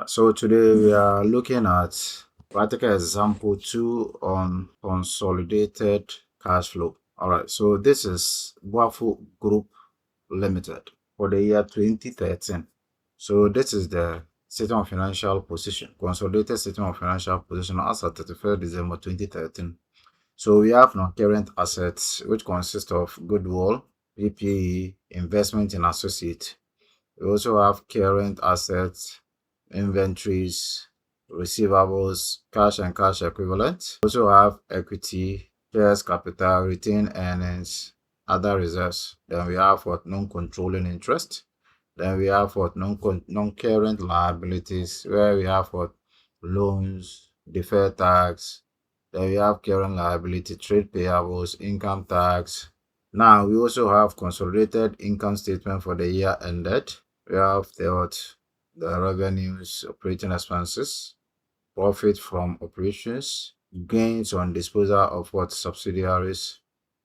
So today we are looking at practical example 2 on consolidated cash flow. All right, so this is Waffle Group Limited for the year 2013. So this is the statement of financial position, consolidated statement of financial position as at 31st December 2013. So we have non-current assets, which consist of goodwill, PPE, investment in associate. We also have current assets, inventories, receivables, cash and cash equivalents. We also have equity, shares capital, retained earnings, other reserves. Then we have what non-controlling interest. Then we have what non-current liabilities, where we have what loans, deferred tax. Then we have current liability, trade payables, income tax. Now we also have consolidated income statement for the year ended. We have the revenues, operating expenses, profit from operations, gains on disposal of what subsidiaries,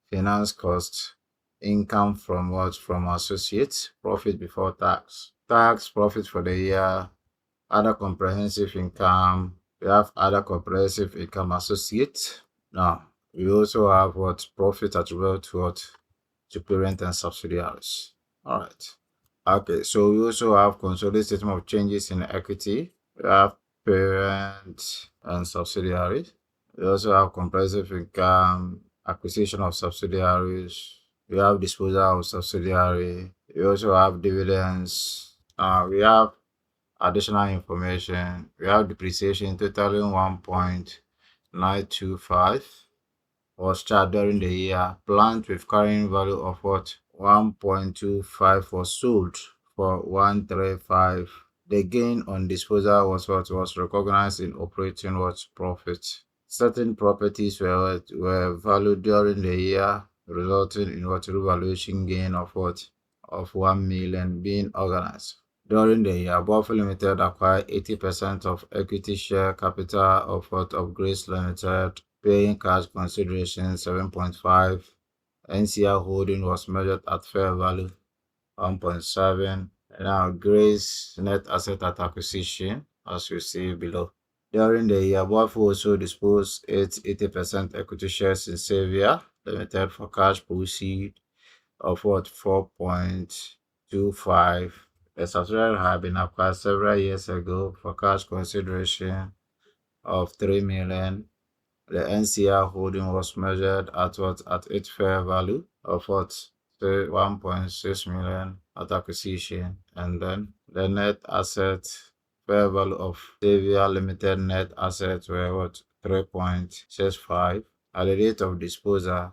finance costs, income from from associates, profit before tax, profit for the year, other comprehensive income. We have other comprehensive income associates. Now we also have profit attributable to parent and subsidiaries. All right. Okay, so we also have consolidated statement of changes in equity. We have parent and subsidiaries. We also have comprehensive income, acquisition of subsidiaries. We have disposal of subsidiary. We also have dividends. We have additional information. We have depreciation totaling 1.925 was charged during the year. Plant with carrying value of 1.25 was sold for 135. The gain on disposal was recognized in operating profit. Certain properties were valued during the year, resulting in revaluation gain of 1 million being organized. During the year, Buffalo Limited acquired 80% of equity share capital of Grace Limited, paying cash consideration 7.5. NCR holding was measured at fair value 1.7. Now Grace net asset at acquisition, as you see below. During the year, Buffalo also disposed its 80% equity shares in Savia Limited for cash proceeds of 4.25. The subsidiary had been acquired several years ago for cash consideration of 3 million. The NCR holding was measured at its fair value of 1.6 million at acquisition, and then the net asset fair value of Savia Limited net assets were 3.65. At the date of disposal,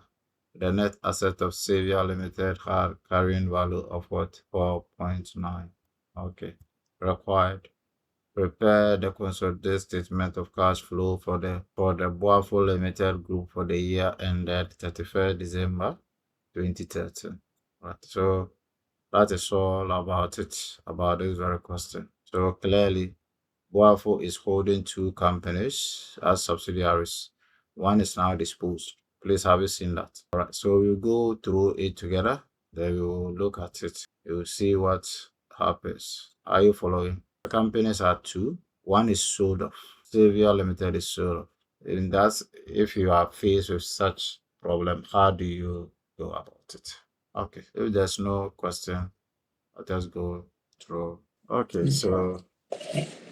the net asset of Savia Limited had carrying value of 4.9. Okay. Required. Prepare the consolidated statement of cash flow for the Buffalo Limited Group for the year ended 31st December 2013. Right. So that is all about it, about this very question. So clearly, Buffalo is holding two companies as subsidiaries. One is now disposed. Please, have you seen that? All right. So we'll go through it together. Then we will look at it. You will see what happens. Are you following? The companies are two. One is sold off. Savia Limited is sold off. And that's if you are faced with such problem, how do you go about it? Okay. If there's no question, I'll just go through. Okay, so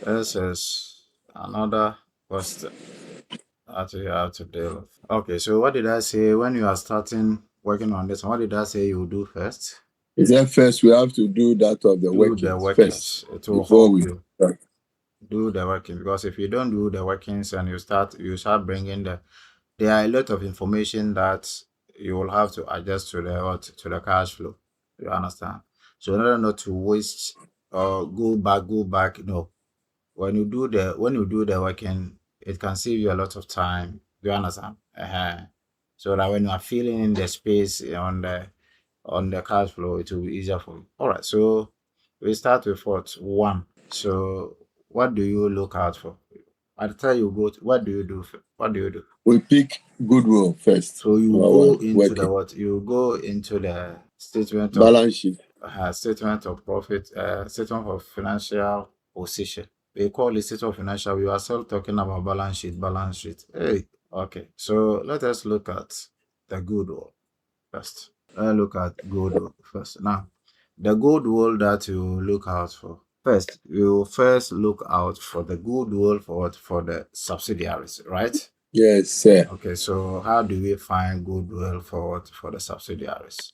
this is another question that we have to deal with. Okay, so what did I say when you are starting working on this? What did I say you will do first? Is that first we have to do that of the Do workings the workings. first It will before help we you start. do the working, because if you don't do the workings and you start bringing there are a lot of information that you will have to adjust to the cash flow. You understand? So in order not to waste or go back, when you do the working, it can save you a lot of time. Do you understand? So that when you are filling in the space on the cash flow, it will be easier for you. All right. So we start with one. So what do you look out for? At the time you go, what do you do? What do you do? We pick goodwill first. So you go into the what? You go into the balance sheet. Statement of profit, statement of financial position. We call it state of financial. We are still talking about balance sheet, balance sheet. Hey, okay. So let us look at the goodwill first. Let's look at goodwill first. Now, the goodwill that you look out for. First, you first look out for the goodwill for what? For the subsidiaries, right? Yes, sir. Okay, so how do we find goodwill for what? For the subsidiaries?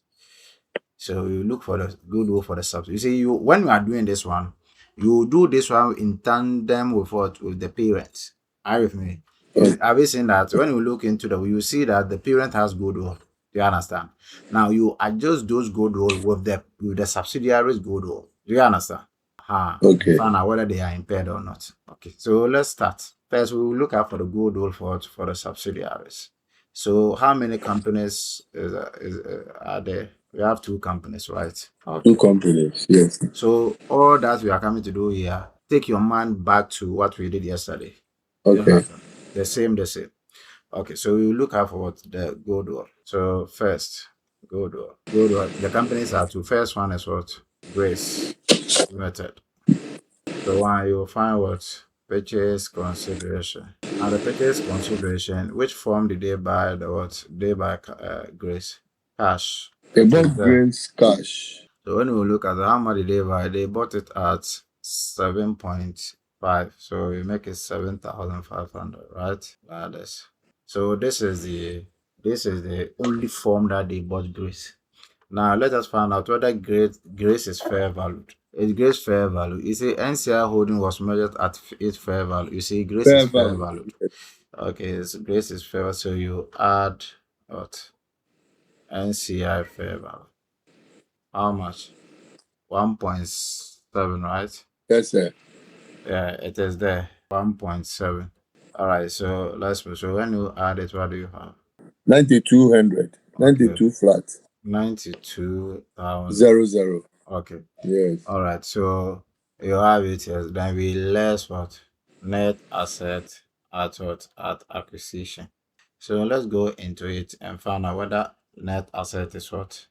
So you look for the goodwill for the subsidy. You see, you when you are doing this one, you do this one in tandem with what? With the parents. Are you with me? Have you seen that? When you look into you see that the parent has goodwill. Do you understand? Now you adjust those goodwill with the subsidiaries goodwill. Do you understand? And Okay. find out whether they are impaired or not. Okay, so let's start. First, we will look out for the goodwill for the subsidiaries. So, how many companies are there? We have two companies, right? Two Okay. companies. Yes. So, all that we are coming to do here, take your mind back to what we did yesterday. You Okay. understand? The same, the same. Okay, so we will look out for what the goodwill. So, first, goodwill. Goodwill. The companies are two. First one is what? Grace Limited. So one you'll find what purchase consideration. And the purchase consideration, which form did they buy the what? They buy Grace cash. They It is bought there. grains cash. So when we look at how much did they buy, they bought it at 7.5. So we make it 7,500, right? Like this. So this is the only form that they bought Grace. Now let us find out whether Grace is fair valued. Is Grace fair value? You see, NCI holding was measured at its fair value. You see, Grace is Fair fair value. valued. Okay, so Grace is fair, so you add what? NCI fair value. How much? 1.7, right? Yes, sir. Yeah, it is there. 1.7. All right, so let's move. So when you add it, what do you have? 9,200. Okay, 92 flat. 92,000. 00. Okay. Yes. All right, so you have it here. Then we less what? Net asset at what? At acquisition. So let's go into it and find out whether net asset is what.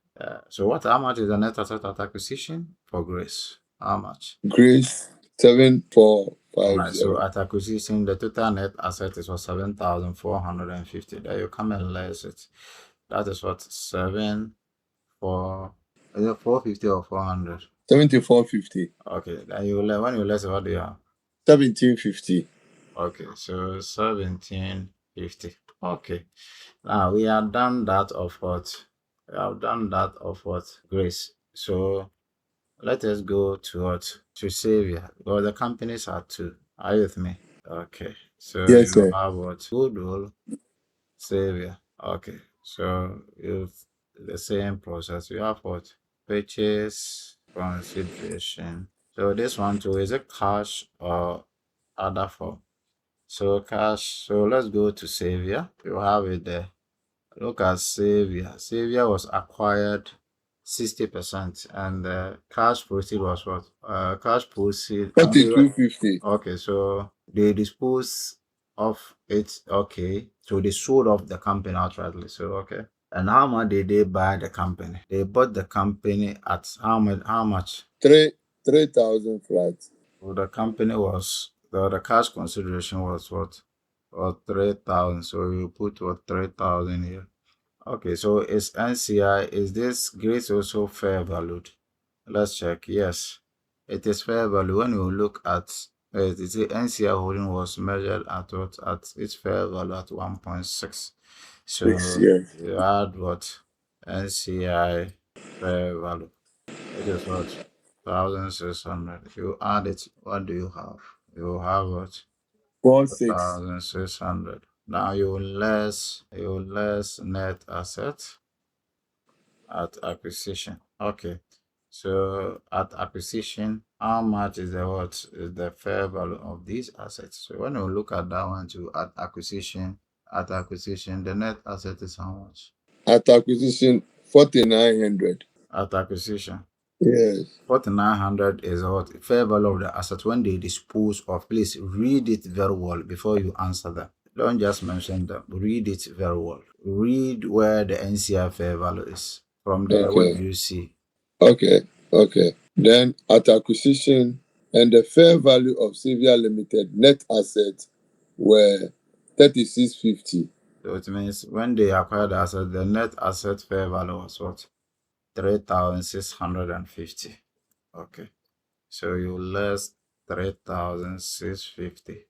So how much is the net asset at acquisition for Grace? How much? Grace All right, so 7450. at acquisition, the total net asset is what 7,450. There you come and less it. That is what is it 450 or 400? 7450. Okay, then when you less, what do you have? 1750. Okay, so 1750. Okay. Now we have done that of what? We have done that of what? Grace. So let us go to what? To Savior. Well, the companies are two. Are you with me? Okay. So Yes, you sir. have what? Goodwill, Savior. Okay. So you've the same process. You have what? Purchase consideration. So this one too, is it cash or other form? So cash. So let's go to Savior. You have it there. Look at Savior. Savior was acquired 60%, and cash proceed was what? Cash proceed. Okay, 4250. okay. So they dispose of it. Okay, so they sold off the company outrightly. So okay. And how much did they buy the company? They bought the company at how much? How much? 3,000 flat. So the company was the cash consideration was what? Or 3,000. So you put what 3,000 here. Okay, so is NCI, is this grade also fair valued? Let's check. Yes, it is fair value. When you look at it, is the NCI holding was measured at what? At its fair value at 1.6. 6 So years. you add what? NCI fair value. It is what? 1,600. If you add it, what do you have? You have what? 4,600. 1,600. Now you less net asset at acquisition. Okay. So at acquisition, how much is the fair value of these assets? So when we look at that one too, at acquisition, the net asset is how much? At acquisition, 4,900. At acquisition. Yes. 4,900 is what fair value of the asset when they dispose of. Please read it very well before you answer them. Don't just mention them. Read it very well. Read where the NCI fair value is. From there, what do Okay. you see? Okay. Okay. Then at acquisition, And the fair value of Savia Limited net assets were 3650. So it means when they acquired the asset, the net asset fair value was what? 3,650. Okay. So you less 3,650.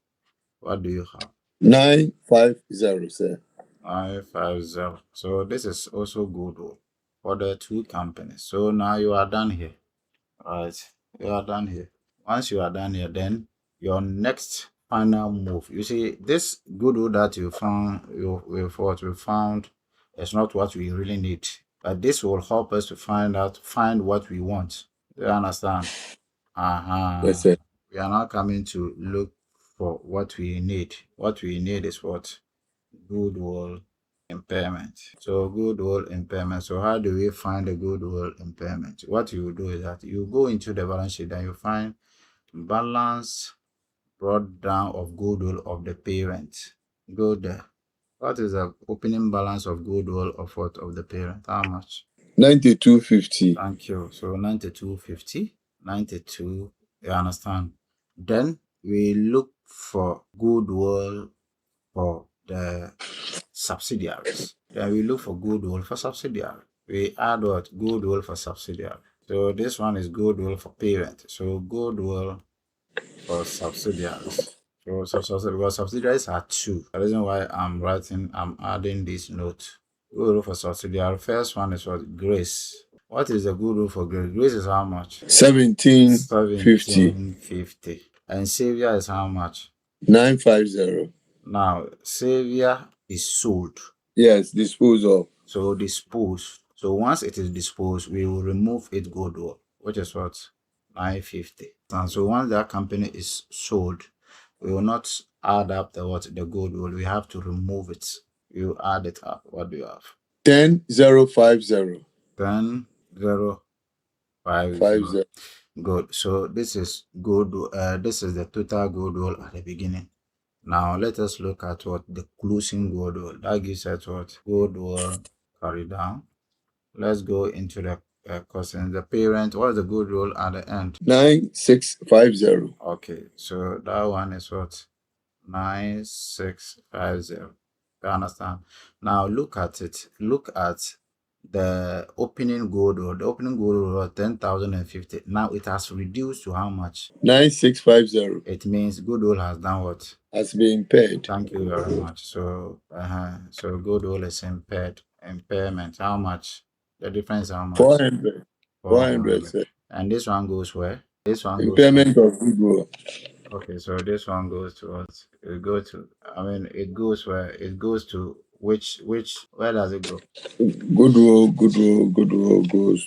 What do you have? 950, sir. 950. So this is also good for the two companies. So now you are done here. Right. You are done here. Once you are done here, then your next final move. You see, this goodwill that you found, what we found is not what we really need. But this will help us to find what we want. You understand? Yes, Uh-huh. sir. We are now coming to look for what we need. What we need is what? Goodwill impairment. So goodwill impairment. So how do we find the goodwill impairment? What you do is that you go into the balance sheet and you find balance brought down of goodwill of the parent. Go there. What is the opening balance of goodwill of what of the parent? How much? 9250. Thank you. So 9250, 92. You understand? Then we look for goodwill for the subsidiaries. Then we look for goodwill for subsidiary. We add what? Goodwill for subsidiary. So this one is goodwill for parent. So goodwill for subsidiaries. So subsidiaries are two. The reason why I'm adding this note. Goodwill for subsidiary. First one is what? Grace. What is the goodwill for Grace? Grace is how much? 1750. 1750. And Savior is how much? 950. Now, Savior is sold. Yes, dispose of. So disposed. So once it is disposed, we will remove its goodwill, which is what? 950. And so once that company is sold, we will not add up the goodwill. We have to remove it. You add it up. What do you have? 10050. 10,050. Good. So this is good. This is the total goodwill at the beginning. Now let us look at what the closing goodwill. That gives us what? Goodwill carry down. Let's go into the question. The parent, what is the goodwill at the end? 9650. Okay, so that one is what? 9650. You understand? Now look at it. Look at the opening goodwill. The opening goodwill was 10,050. Now it has reduced to how much? 9650. It means goodwill has done what? Has been paid. Thank you very much. So, so goodwill is impaired. Impairment. How much? The difference how much? 400. 400, 400. sir. And this one goes where? This one goes Impairment of goodwill. Okay, so this one goes to what? It go to, it goes where? It goes to where does it go? Goodwill goes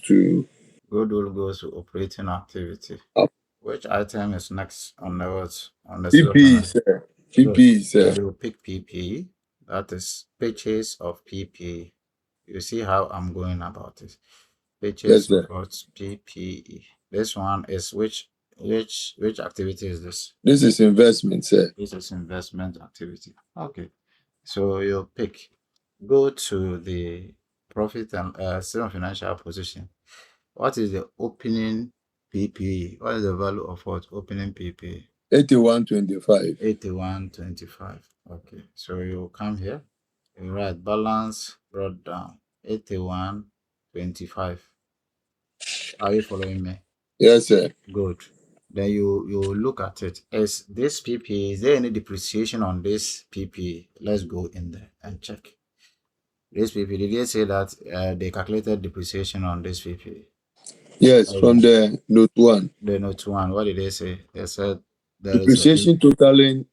to Goodwill goes to operating activity. up. Which item is next on the what? On the PPE, silver? sir. Good. PPE, So sir. you pick PPE. That is purchase of PPE. You see how I'm going about it. Yes, Purchase of sir. what? PPE. This one is which activity is this? This is investment, sir. This is investment activity. Okay. So you pick. Go to the profit and sale of financial position. What is the opening PPE? What is the value of what opening PPE? 8125. 8125. Okay. So you come here. You write balance brought down 8125. Are you following me? Yes, sir. Good. Then you look at it. Is this PP, is there any depreciation on this PP? Let's go in there and check. This PP, did they say that they calculated depreciation on this PP? Yes, from the note 1. The note one, what did they say? They said there is a Depreciation totaling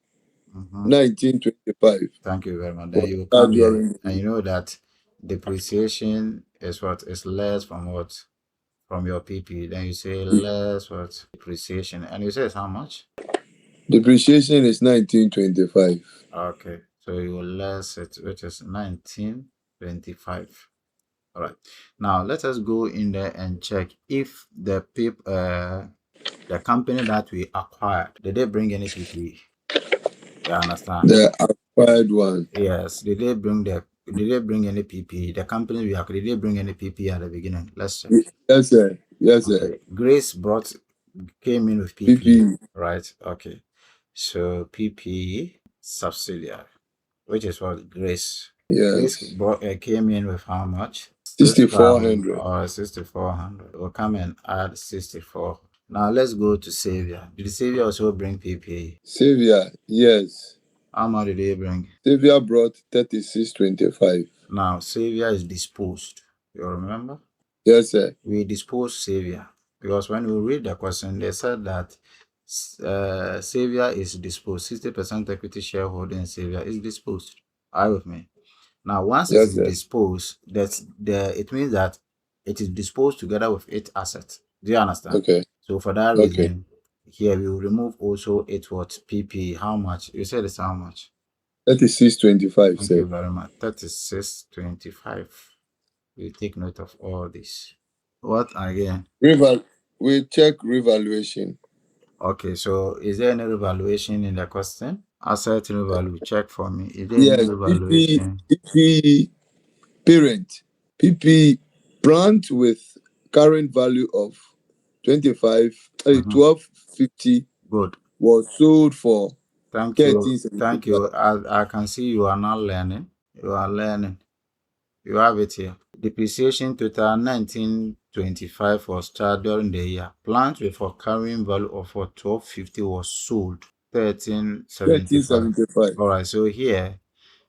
Mhm. 1925. Thank you very much. Then Was you charged come here during the and you know that depreciation is what is less from what? From your PP. Then you say less what? Depreciation. And you say it's how much? depreciation is 1925. Okay. So you will less it, which is 1925. All right. Now let us go in there and check if the company that we acquired, did they bring any PPE? You understand? The acquired one. Yes. Did they bring any PPE? The company we acquired, did they bring any PPE at the beginning? Let's check. Yes, sir. Yes, sir. Okay. Grace brought came in with PPE, PPE. right? Okay. So PPE subsidiary, which is what Grace. Grace Yes. came in with how much? 6,000 6,400. or 6,400. We'll come and add 64. Now let's go to Savior. Did Savior also bring PPE? Savior, yes. How much did he bring? Savior brought 3625. Now Savior is disposed. You remember? Yes, sir. We disposed Savior because when we read the question, they said that Savior is disposed. 60% equity shareholding in Savior is disposed. Are you with me? Now, once it Yes, is sir. disposed, it means that it is disposed together with its assets. Do you understand? Okay. So for that Okay. reason, here we will remove also it what PP. How much? You said it's how much? 3625, Thank you sir. very much. 3625. We take note of all this. What again? We check revaluation. Okay, so is there any revaluation in the question? Asset revalue, check for me. Is there any Yes. revaluation? PP parent. PP plant with current value of 25, Mhm. 1250 Good. was sold for Thank you. Thank 1375. you. I can see you are now learning. You are learning. You have it here. Depreciation total 1925 was charged during the year. Plant with a carrying value of 1250 was sold 1375. 1375. All right. So here,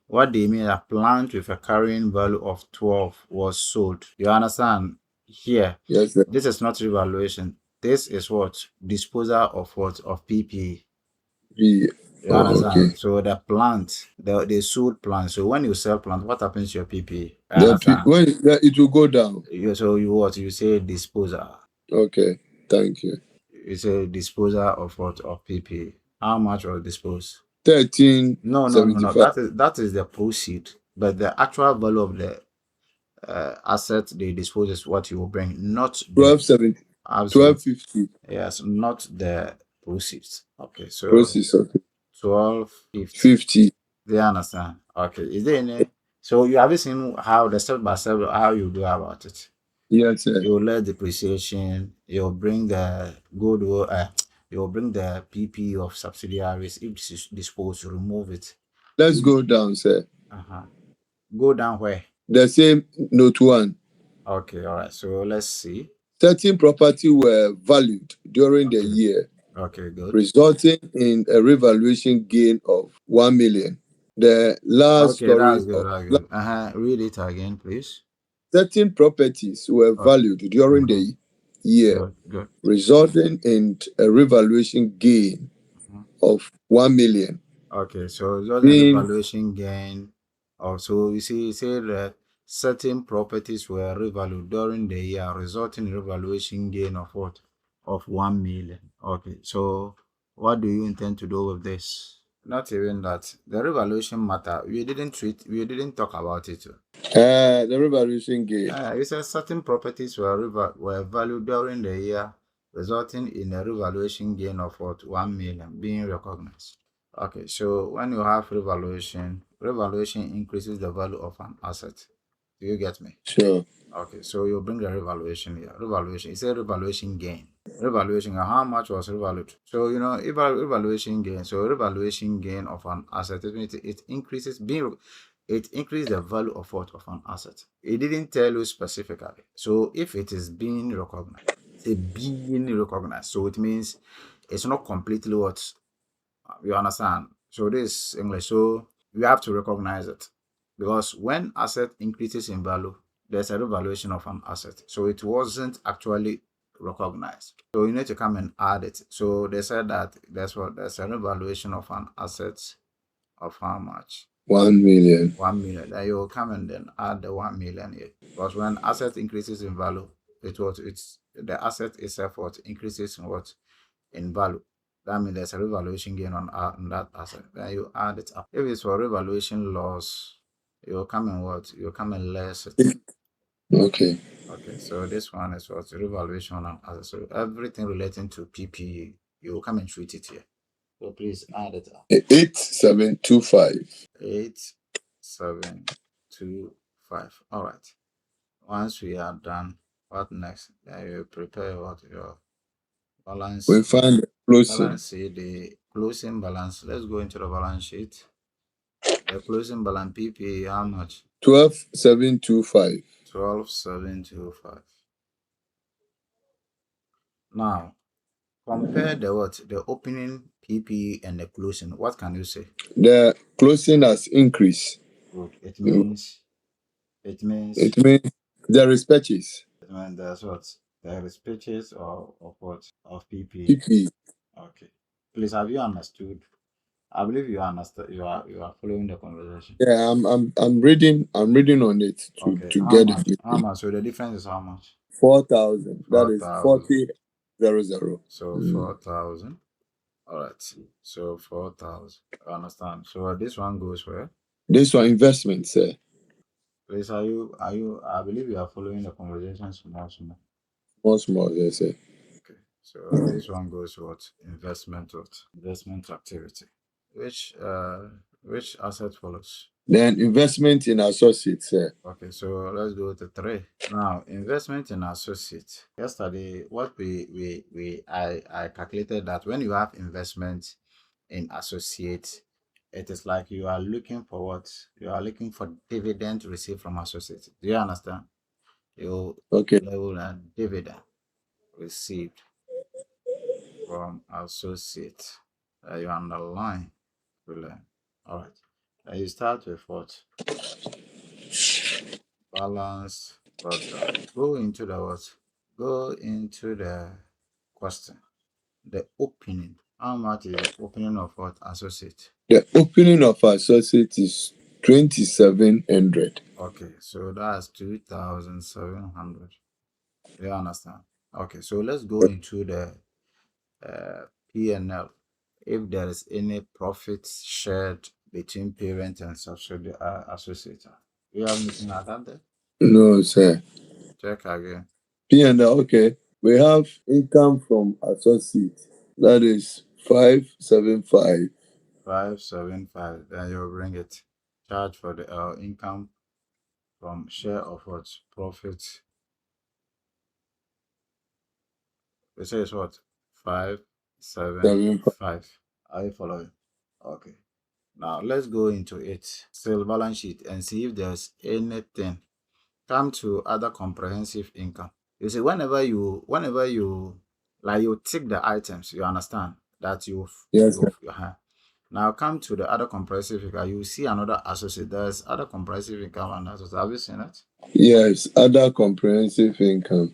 what they mean a plant with a carrying value of 12 was sold. You understand? Here, Yes, sir. this is not revaluation. This is what? Disposal of what? Of PPE. B. You Oh, okay. understand? So the plant, they sold plant. So when you sell plant, what happens to your PP? You understand? When it will go down. So you what? You say disposal. Okay. Thank you. You say disposal of what? Of PP. How much was disposed? No, no, no, no. 1375. That is the proceed. But the actual value of the asset they dispose is what you will bring, not the 1270. absolute. 1250. Yes, not the proceeds. Okay, so Process. Okay. 1250. 50. Do you understand? Okay. Is there any? So you have seen how the step by step how you go about it. Yes, sir. You'll let depreciation. You'll bring the goodwill. You'll bring the PP of subsidiaries. If this is disposed, remove it. Let's go down, sir. Uh-huh. Go down where? The same note one. Okay. All right. So let's see. Certain property were valued during the Okay. year, Okay. Good. resulting in a revaluation gain of 1 million. The last Okay. That's story good. of That's good. Read it again, please. certain properties were Okay. valued during Mm-hmm. the year, Good. Good. resulting in a revaluation gain Mhm. of 1 million. Okay, so just a Being revaluation gain. Also, you see, it said that certain properties were revalued during the year, resulting in revaluation gain of what? Of 1 million. Okay, so what do you intend to do with this? Not even that. The revaluation matter, we didn't talk about it. the revaluation gain. It says certain properties were valued during the year, resulting in a revaluation gain of what? 1 million being recognized. Okay, so when you have revaluation increases the value of an asset. Do you get me? Sure. Okay, so you bring the revaluation here. Revaluation, it's a revaluation gain. Revaluation, how much was revalued? So, revaluation gain. So, revaluation gain of an asset, it increases it increases the value of what? Of an asset. It didn't tell you specifically. So, if it is being recognized, say being recognized, so it means it's not completely what you understand. So this English. So we have to recognize it because when asset increases in value, there's a revaluation of an asset. So it wasn't actually recognized. So you need to come and add it. So they said that there's a revaluation of an asset of how much? 1 million. 1 million. Then you'll come and then add the 1 million here. Because when asset increases in value, it's the asset itself what increases in what? In value. That means there's a revaluation gain on that asset. Then you add it up. If it's for revaluation loss, you'll come and what? You'll come and less it. Okay. Okay, so this one is what? Revaluation on asset. So everything relating to PPE, you'll come and treat it here. So please add it up. 8725. 8725. All right. Once we are done, what next? Then you prepare what your balance We find the closing. balance sheet, the closing balance. Let's go into the balance sheet. The closing balance PP, how much? 12,725. 12,725. Now compare the what? The opening PP and the closing. What can you say? The closing has increased. Good. It means It means there is purchase. there's what? There is purchase of what? Of PP. PP. Okay. Please, have you understood? I believe you understand. You are following the conversation. Yeah, I'm reading on it to Okay. to How get much? it. How much? So the difference is how much? 4,000. That is 4,000. 40,000. So 4,000. All right. So 4,000. I understand. So this one goes where? This one investment, sir. Please, are you? I believe you are following the conversation small, small. Once more, yes, sir. Okay. So this one goes what? Investment what? Investment activity. Which asset follows? Then investment in associates, sir. Okay, so let's go to three. Now, investment in associate. Yesterday, what I calculated that when you have investment in associate, it is like you are looking for what? You are looking for dividend received from associate. Do you understand? You Okay. level and dividend received from associate. You underline. Really. All right. You start with what? Balance breakdown. Go into the what? Go into the question. The opening. How much is the opening of what? Associate. The opening of associate is 2,700. Okay, so that's 2,700. You understand? Okay, so let's go into the P&L. If there is any profit shared between parent and subsidiary associate. You have anything like that there? No, sir. Check again. P&L, okay. We have income from associate. That is 575. 575. Then you'll bring it. Charge for the income from share of what? Profit. They say it's what? 75. 575. Are you following? Okay. Now let's go into it. Sale balance sheet and see if there's anything. Come to other comprehensive income. You see, whenever you like you tick the items, you understand that Yes, sir. you've now come to the other comprehensive income. You see another associate. There's other comprehensive income and associate. Have you seen it? Yes, other comprehensive income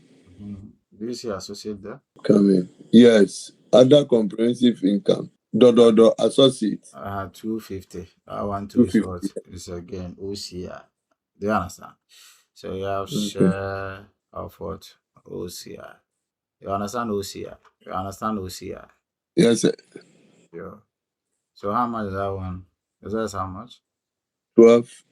Do you see associate there? coming. Yes, other comprehensive income. Associate. 250. That one too is 250. what? Is again OCI. Do you understand? So you have Okay. share of what? OCI. You understand OCI? You understand OCI? Yes, sir. Yeah. So how much is that one? Is that how much? 12,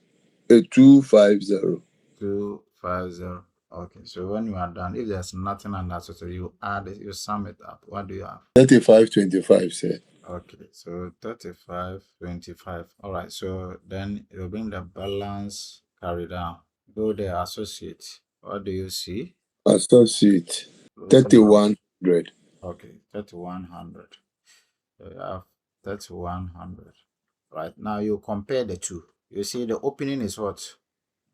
250. 250. Okay. So when you are done, if there's nothing on that, so you add it, you sum it up. What do you have? 3525, sir. Okay. So 35, 25. All right. So then you bring the balance carry down. Go there, associate. What do you see? Associate. Closing balance. 3,100. Okay. 3,100. So you have 3,100. Right. Now you compare the two. You see the opening is what?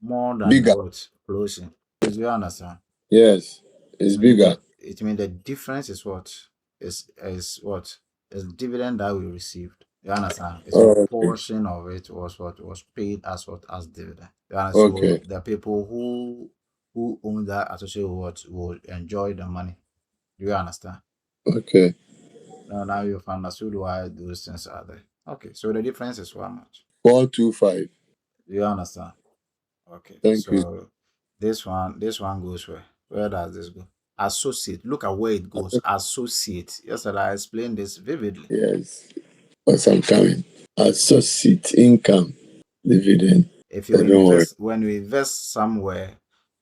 More than the Bigger. what? Closing. Please, do you understand? Yes, It it's means bigger. that it means the difference is what is what is dividend that we received. You understand? It's a Okay. portion of it was what was paid as what as dividend. You understand? So Okay. the people who own that associate what will enjoy the money. Do you understand? Okay. Now you've understood why those things are there. Okay, so the difference is how much? 425. Do you understand? Okay, Thank you. so this one goes where? Where does this go? Associate. Look at where it goes. Associate. Yesterday I explained this vividly. Yes. But I'm coming. Associate income dividend. If you Don't worry. invest, when you invest somewhere,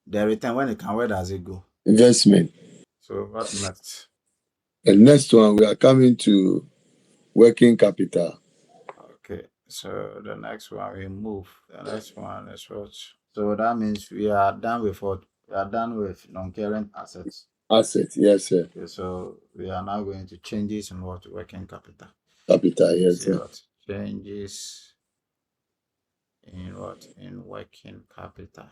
the return when it can, where does it go? Investment. So what next? The next one, we are coming to working capital. Okay, so the next one we move. The next one is what? So that means we are done with what? We are done with non-current assets. Asset, yes, sir. Okay, so we are now going to changes in what working capital. Capital, You yes, see sir. what changes in what in working capital.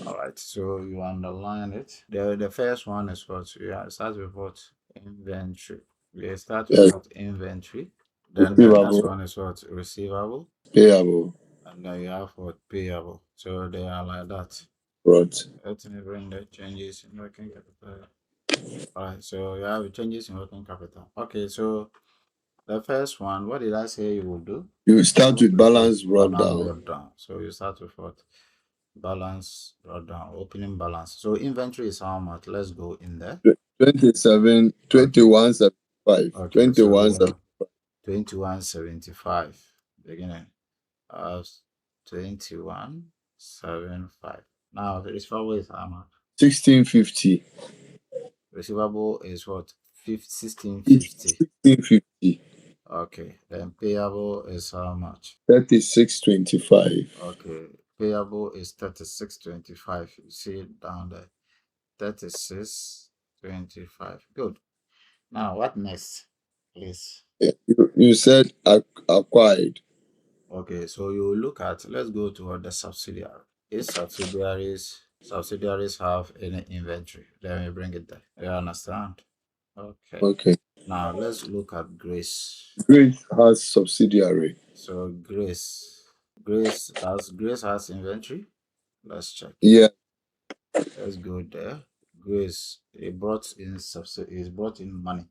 All right, so you underline it. The first one is what we are start with what inventory. We start with Yes. what inventory. Then the next Receivable, one is what receivable, payable, and then you have what payable. So they are like that. right. Let me bring the changes in working capital. All right, so you have changes in working capital. Okay, so the first one, what did I say you will do? You start Start with with what balance brought balance down. brought down. So you start with what balance brought down, opening balance. So inventory is how much? Let's go in there. 27, Okay, 21, 75. okay. So 21, we have 2175 beginning of 2175. Now the receivable is how much? 1650. Receivable is what? 1650. 1650. Okay, then payable is how much? 3625. Okay, payable is 3625. You see it down there. 3625. Good. Now, what next, please? You said acquired. Okay, so you look at, let's go to the subsidiary. If subsidiaries have any inventory, let me bring it there. You understand? Okay. Okay. Now, let's look at Grace. Grace has subsidiary. So, Grace has inventory? Let's check. Yeah. Let's go there. Grace, he brought in money.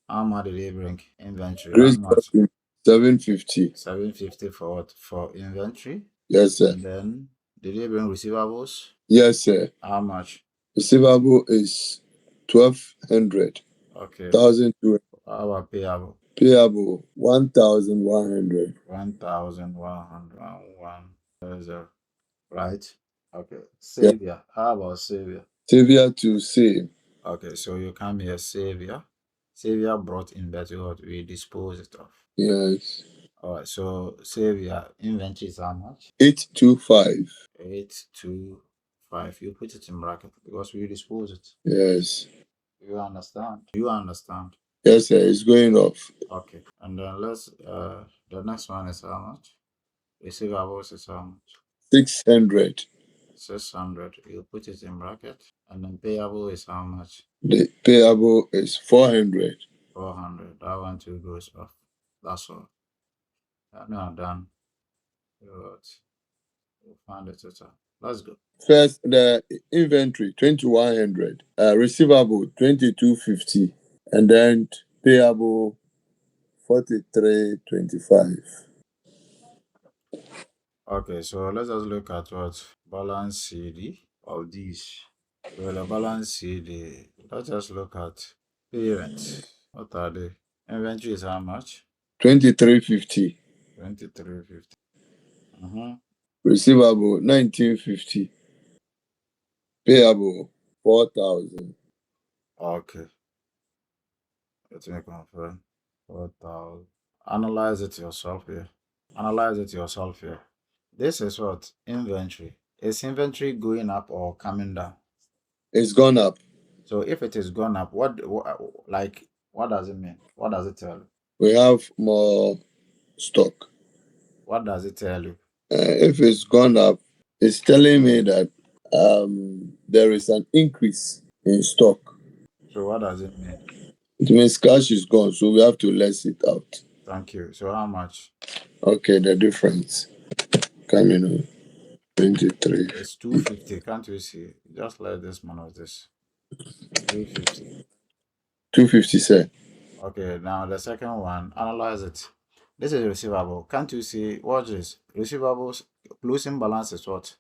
How much did he bring? Inventory. How Grace brought much? in 750. 750 for what? For inventory. Yes, sir. And then did he bring receivables? Yes, sir. How much? Receivable is 1200. Okay. 1200. How about payable? Payable 1100. 1101. There's a right. Okay. Yeah. Savior. How about Savior? Savior to save. Okay, so you come here, Savior. Savior brought in better what we dispose it of. Yes. All right, so Savior inventory is how much? 825. 825. You put it in bracket because we dispose it. Yes. You understand? You understand? Yes, sir. It's going off. Okay. And then the next one is how much? Receivables is how much? 600. 600. You put it in bracket. And then payable is how much? The payable is 400. 400. That one too goes off. That's all. Now done. Good. We'll find the total. Let's go. First, the inventory 2100. Receivable 2250. And then payable 4325. Okay, so let's just look at what balance CD of these. So the balance CD, let's just look at parents. What are they? Inventory is how much? 2350. 2350. Uh-huh. Receivable 1950. Payable 4000. Okay, let me confirm. 4,000. Analyze it yourself here. Analyze it yourself here. This is what? Inventory. Is inventory going up or coming down? It's gone up. So if it is gone up, what does it mean? What does it tell you? We have more stock. What does it tell you? If it's gone up, it's telling me that there is an increase in stock. So what does it mean? It means cash is gone, so we have to less it out. Thank you. So how much? Okay, the difference coming on 23. It's 250. Can't you see? Just like this minus this. 350. 250, sir. Okay, now the second one, analyze it. This is receivable. Can't you see? Watch this. Receivables closing balance is what?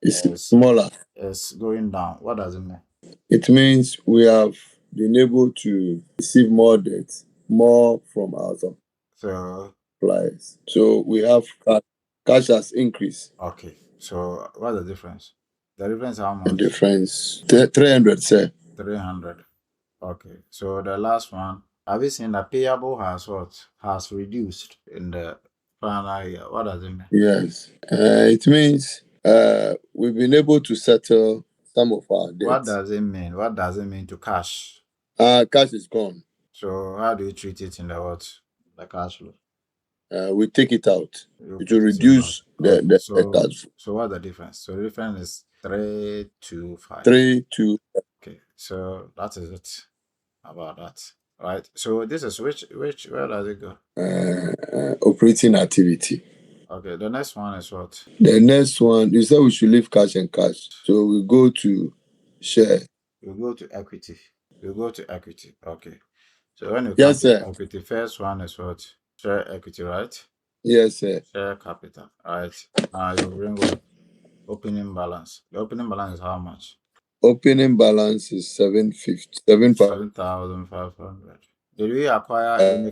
It's Is smaller. is going down. What does it mean? It means we have been able to receive more debt, more from our So suppliers. So we have cash has increased. okay. So what's the difference? The difference how The much? difference 300, sir. 300. Okay. So the last one, have you seen that payable has what? Has reduced in the final year. What does it mean? Yes. It means we've been able to settle some of our What debts. does it mean? What does it mean to cash? Cash is gone. So how do you treat it in the what? The cash flow? We take it out. You It will put it in what? reduce Okay, the cash flow. so what's the difference? So the difference is 325. 3 to Okay, so that is it about that. Right. So this is which where does it go? operating activity. Okay, the next one is what? The next one, you said we should leave cash and cash. So we go to share. You go to equity. You go to equity. Okay. So when you come Yes, to sir. equity, first one is what? Share equity, right? Yes, sir. Share capital, right? Now you bring what? Opening balance. The opening balance is how much? Opening balance is 750, 7,500. Did we acquire any?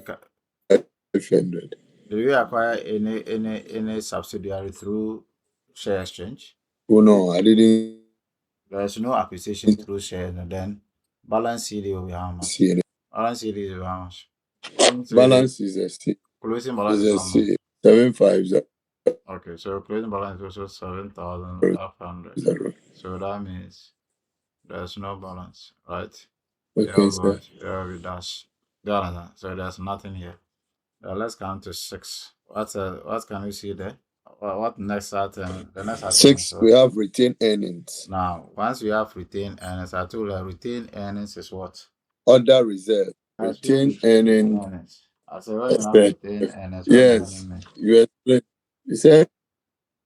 7,500. Did we acquire any subsidiary through share exchange? Oh no, I didn't There is no acquisition through shares, and then balance CD will be how much? see any. Balance CD will be how much? Balance CD, Balance is a C. closing balance Is is a how much? C. 750. Okay, so closing balance is also 7,500. So that means there's no balance, right? There Okay, will be sir. what? There will be dash. Do you understand? So there's nothing here. Let's count to 6. What can you see there? What next item? The next item is 6, we what? have retained earnings. Now, once we have retained earnings, I told you retained earnings is what? Other reserve. As you Retained retained earnings. earnings. I said, when you have Expect. retained earnings, what does it Yes. mean? You explain. You said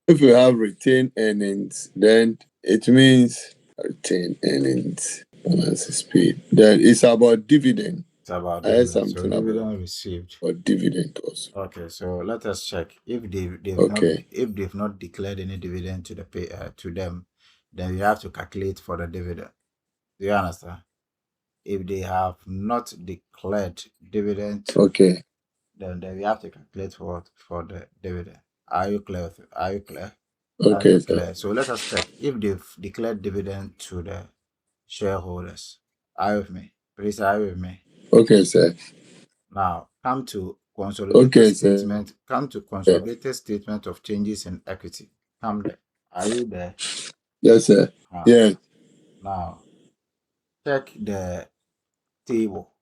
if you have retained earnings, then it means retained earnings. Balance is paid. Then it's about dividend. It's about I heard dividend. So something dividend received. about dividend also. Okay, so let us check if Okay. they've not declared any dividend to the pay to them, then we have to calculate for the dividend. Do you understand? If they have not declared dividend to, Okay. then we have to calculate for the dividend. Are you clear? Are you clear? Are Okay, you sir. clear? So let us check if they've declared dividend to the shareholders. Are you with me? Please, are you with me? Okay, sir. Now come to consolidated Okay, sir. statement. Come to consolidated statement of changes in equity. Come there. Are you there? Yes, sir. Yes. Now check the table.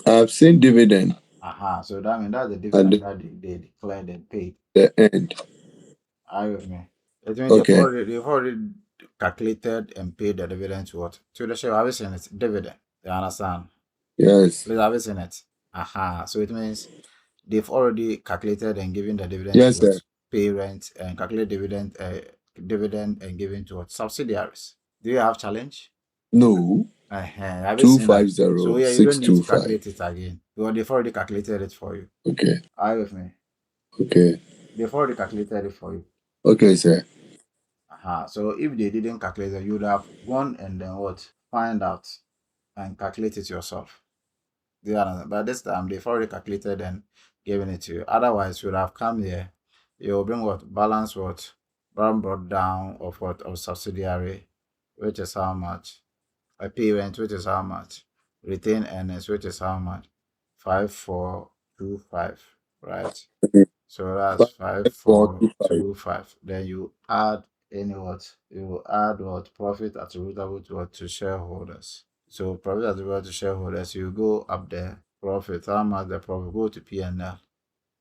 I've seen dividend So that means that's the at dividend that they declared and paid. the end. Are you with me? It means Okay. they've already calculated and paid the dividend to what? To the share. Have you seen it? Dividend. You understand? Yes. Please, have you seen it? So it means they've already calculated and given the dividend to Yes, what? sir. Parents and calculate dividend and given to what? Subsidiaries. Do you have challenge? No. Have you Two seen that? five So zero yeah, you don't six need two to five. calculate it again. Because they've already calculated it for you. Okay. Are you with me? Okay. They've already calculated it for you. Okay, sir. So if they didn't calculate it, you would have gone and then what? Find out and calculate it yourself. Do you understand? But this time they've already calculated and given it to you. Otherwise, you would have come here. You will bring what? Balance what? Balance brought down of what? Of subsidiary, which is how much? A parent, which is how much? Retain earnings, which is how much? 5425, right? So that's 5425. 5425. Then you add any what? You add what? Profit attributable to what? To shareholders. So profit attributable to shareholders, you go up there. Profit, how much the profit? Go to P&L.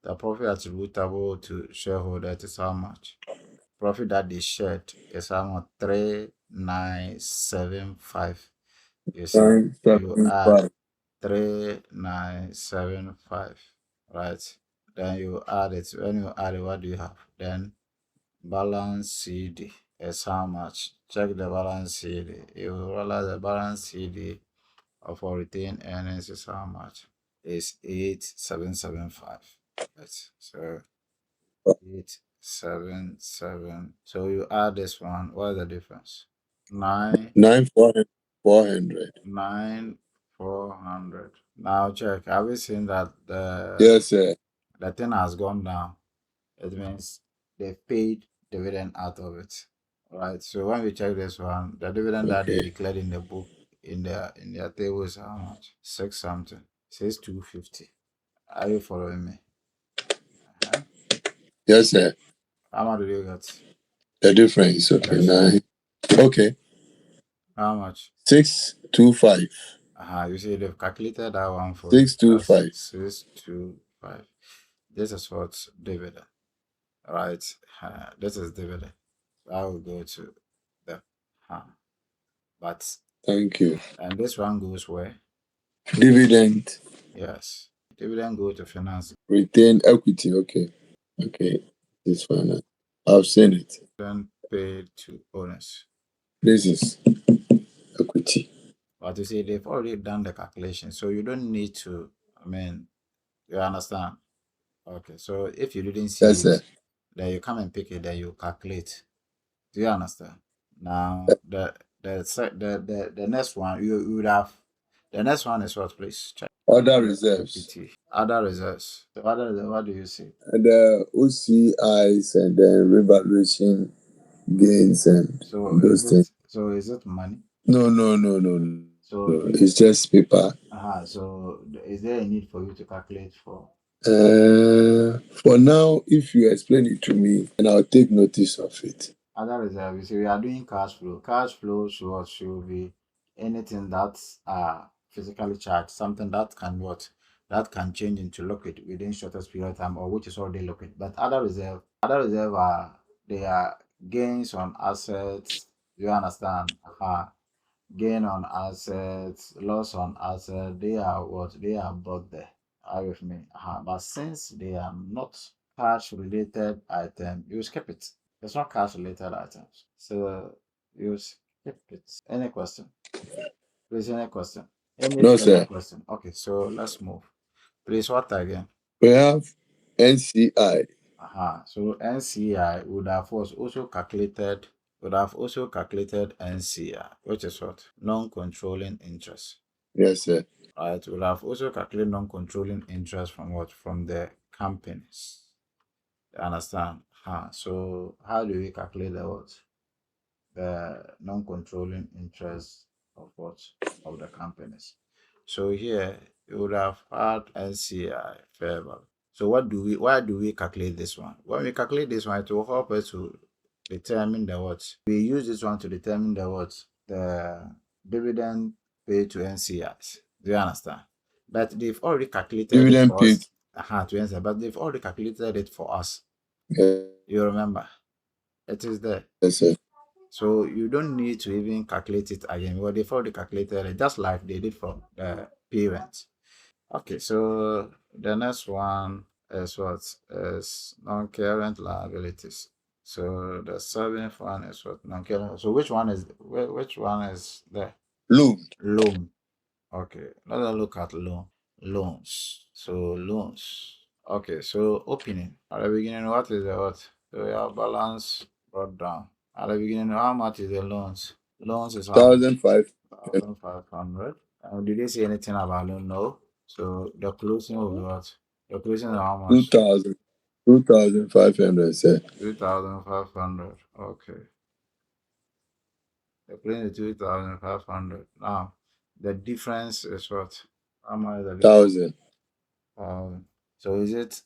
The profit attributable to shareholders is how much? Profit that they shared is how much? 3975. You see, you add 975. 3975, right? Then you add it. When you add it, what do you have? Then balance CD is how much? Check the balance CD. You will realize the balance CD of our retained earnings is how much? Is 8775. Right. So 877. So you add this one. What is the difference? 9 400. 9,400. Now check. Have you seen that Yes, sir. the thing has gone down? It means they paid dividend out of it. Right. So when we check this one, the dividend that they Okay. declared in the book in their table is how much? Six something. It says 250. Are you following me? Uh-huh. Yes, sir. How much did you get? The difference. Okay. This one. 9. Okay. How much? 625. You see, they've calculated that one for you. That's 625. 625. This is what dividend, right? This is dividend. I will go to the, uh, but, Thank you. and this one goes where? Dividend. Yes. Dividend go to finance. Retain equity. Okay. Okay. This one. I've seen it. Then paid to owners. This is equity. But you see, they've already done the calculation, so you don't need to, I mean, you understand? Okay, so if you didn't see Yes, it, sir. then you come and pick it, then you calculate. Do you understand? Now the next one you would have, the next one is what, please? Check. Other reserves. Equity. Other reserves. So other reserves, what do you see? And the OCIs and then revaluation gains and So those things. is it money? No, no, no, no, no. So It's just paper. so is there a need for you to calculate for For now, if you explain it to me, and I'll take notice of it. other reserve? You see, we are doing cash flow. Cash flow should be anything that's physically charged, something that can what, that can change into liquid within shortest period of time, or which is already liquid. But other reserve are, they are gains on assets. You understand? Gain on assets, loss on assets. They are what, they are both there. Are you with me? But since they are not cash related item, you skip it. It's not cash related items. So you skip it. Any question? Please, any question? Any No, further sir. question? Okay, so let's move. Please, what again? We have NCI. So NCI would have also calculated NCI, which is what? Non-controlling interest. Yes, sir. Right? Would have also calculated non-controlling interest from what? From the companies. You understand? So how do we calculate the what? The non-controlling interest of what? Of the companies. So here you would have had NCI fair value. So why do we calculate this one? When we calculate this one, it will help us to determine the what. We use this one to determine the what? The dividend paid to NCIs. Do you understand? But they've already calculated it Dividend for paid. us. To answer, but they've already calculated it for us. Yes, You remember? It is there. sir. So you don't need to even calculate it again because they've already calculated it, just like they did for the parents. Okay, so the next one is what? Is non-current liabilities. So the seventh one is what? Non-current. So which one is there? Loan. Loan. Okay, let's look at loans. So loans. Okay, so opening. At the beginning, what is the what? So your balance brought down. At the beginning, how much is the loans? Loans is how much? 1,005. 1,500. Did they say anything about loan? No. So the closing will be what? The closing is how much? 2,000. 2,500, sir. 2,500. Okay. The closing is 2,500. Now, the difference is what? How much is the difference? 1,000. So is it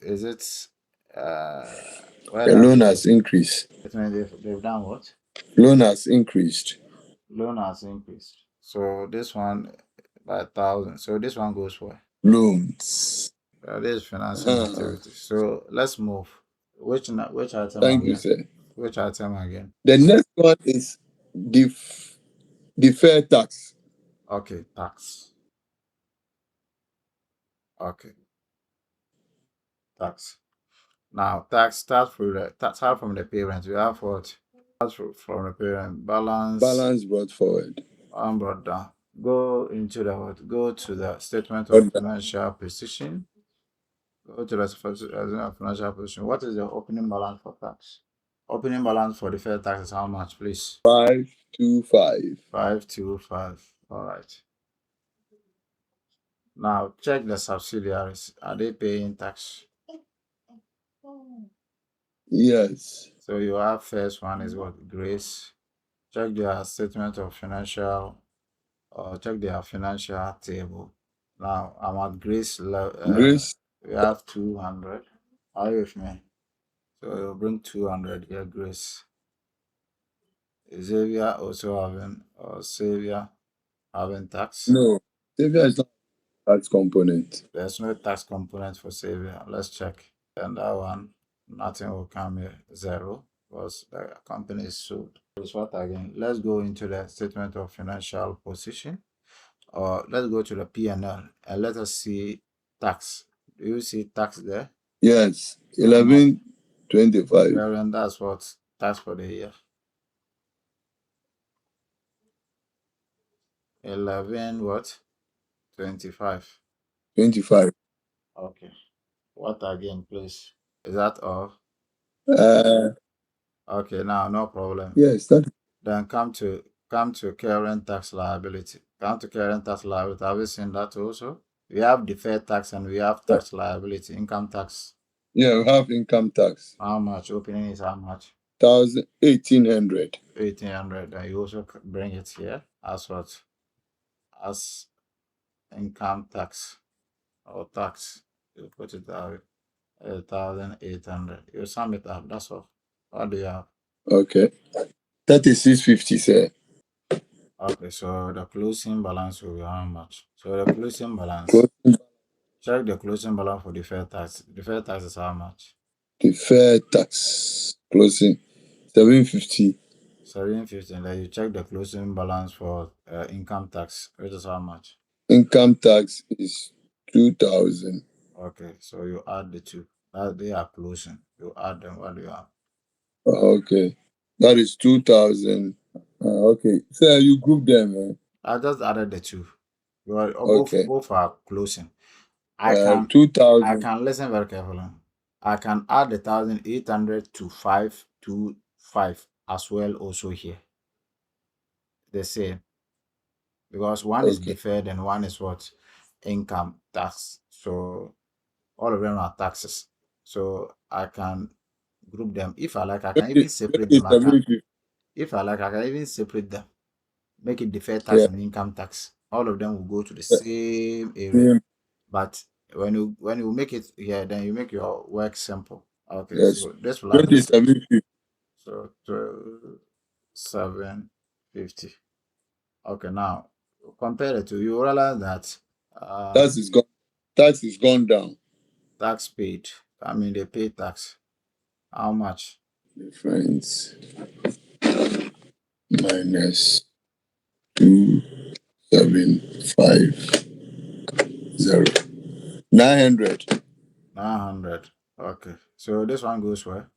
where The does loan it has increased. it means they've done what? Loan has increased. Loan has increased. So this one by 1,000. So this one goes for Loans. this financing Uh, activity. So let's move. Which item Thank you, again? sir. Which item again? The next one is deferred tax. Okay, tax. Okay, tax. Now tax start from the parent. We have what? From the parent balance Balance brought forward. brought down. Go into the what? Go to the statement of Brought down. financial position. Go to the statement of financial position. What is the opening balance for tax? Opening balance for the fair tax is how much, please? 525. 525. All right. Now check the subsidiaries. Are they paying tax? Yes. So you have first one is what? Grace. Check their statement of financial, or check their financial table. Now I'm at Grace. Grace. We have 200. Are you with me? So you'll bring 200 here, Grace. Xavier also having, or Xavier having tax? No, Xavier is not tax component. There's no tax component for Xavier. Let's check. And that one, nothing will come here, zero, because the company is sold. Is what again? Let's go into the statement of financial position, or let's go to the P&L and let us see tax. Do you see tax there? Yes, How much? 1125. Well, and that's what tax for the year. 11 what? 25. 25. Okay. What again, please? Is that all? Uh, Okay, now no problem. yes, that Then come to current tax liability. Come to current tax liability. Have you seen that also? We have deferred tax and we have tax liability, income tax. yeah, we have income tax. How much? Opening is how much? 1800. 1800. And you also bring it here as what? As income tax or tax. You put it out 1,800. You sum it up. That's all. What do you have? Okay. 3650, sir. Okay, so the closing balance will be how much? So the closing balance. Closing Check the closing balance for deferred tax. Deferred tax is how much? deferred tax. Closing 750. 750. Then you check the closing balance for income tax, which is how much? Income tax is 2000. Okay, so you add the two. That they are closing. You add them. What do you have? Okay. That is 2000. Okay. So you group them. I just added the two. Well, both Okay. both are closing. I can I 2000. can listen very carefully. I can add the 1,800 to 525 as well also here. The same, because one is Okay. deferred and one is what? Income tax. So all of them are taxes. So I can group them. If I like, I can even separate them. I can 750. If I like, I can even separate them. Make it deferred tax Yeah. and income tax. All of them will go to the Yeah. same area. Same. But when you make it here, then you make your work simple. Okay, Yes. so this will have this. 2750. So 750. Okay, now compare the two, you realize that Tax is gone. Tax is gone down. tax paid. I mean, they pay tax. How much? Difference minus 2750. 900. 900. Okay, so this one goes where?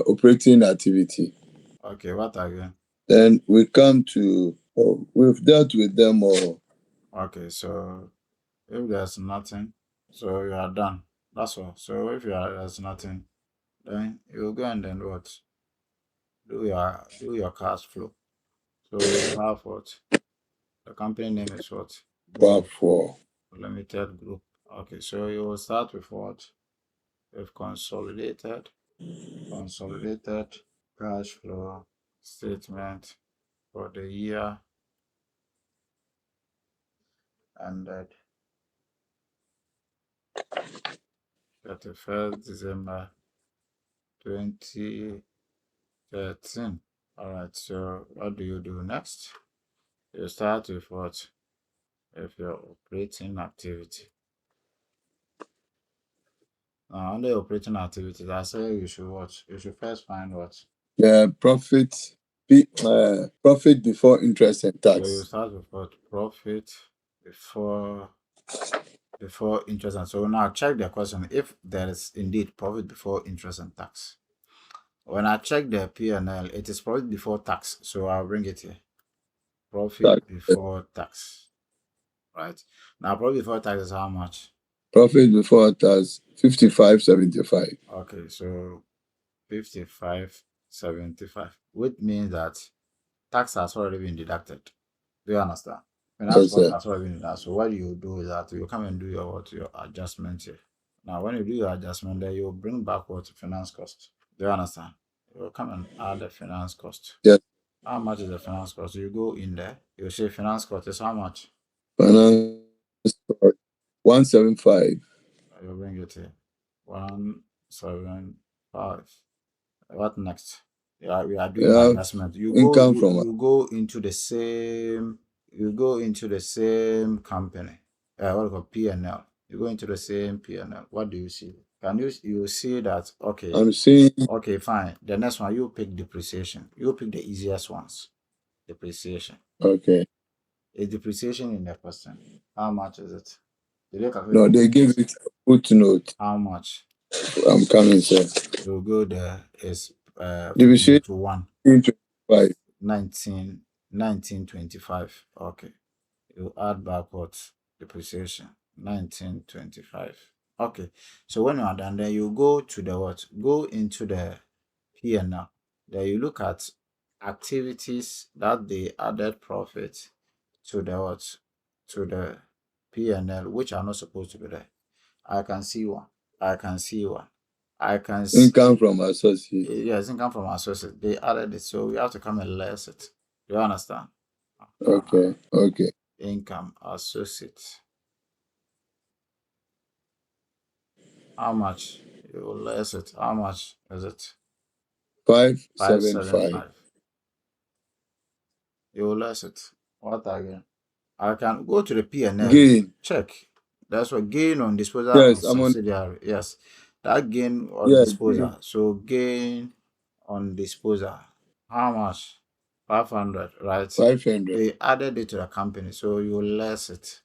Operating activity. Okay, what again? Then we come to, oh, we've dealt with them all. Okay, so if there's nothing, so you are done. That's all. So if there's nothing, then you go and then what? Do your cash flow. So you have what? The company name is what? Bar Bob for Limited Group. Okay, so you will start with what? With consolidated cash flow statement for the year ended 31st December 2013. All right, so what do you do next? You start with what? With your operating activity. Now, under operating activities, I say you should watch. You should first find what? the profit, profit before interest and So you tax. start with what? Profit before interest. And so now check the question if there is indeed profit before interest and tax. When I check the P&L, it is profit before tax. So I'll bring it here. Tax. Profit before tax. Right. Now profit before tax is how much? Profit before tax 5575. Okay, so 5575, which means that tax has already been deducted. Do you understand? Finance Yes, cost sir. has already been deducted. So what you do is that you come and do your adjustment here. Now, when you do your adjustment, then you bring back what finance cost. Do you understand? You come and add the finance cost. Yes. How much is the finance cost? You go in there, you say finance cost is how much? Finance cost 175. You bring it here. 175. What next? Yeah, we are We doing have divestment. income from You go into the same, company. What we call P&L. You go into the same P&L. What do you see? You see that? Okay, I'm seeing okay, fine. The next one, you pick depreciation. You pick the easiest ones. Depreciation. okay. Is depreciation in the question? How much is it? Did they calculate No, they give depreciation? it footnote. How much? I'm coming, sir. You go there. Is Division footnote one. 25. 1925. Okay. You add back what? Depreciation. 1925. Okay. So when you are done, then you go to the what? Go into the P&L. Then you look at activities that they added profit to the what? To the P&L, which are not supposed to be there. I can see one. I can see one. I can see, Income from associates. yes, income from associates. They added it, so we have to come and less it. Do you understand? Okay, okay. Income associates. How much? You will less it. How much is it? 575. 575. You will less it. What again? I can go to the P&L. Gain. Check. That's what gain on disposal Yes, and I'm on. subsidiary. Yes. That gain on Yeah, gain. disposal. So gain on disposal. How much? 500, right? 500. They added it to the company. So you will less it.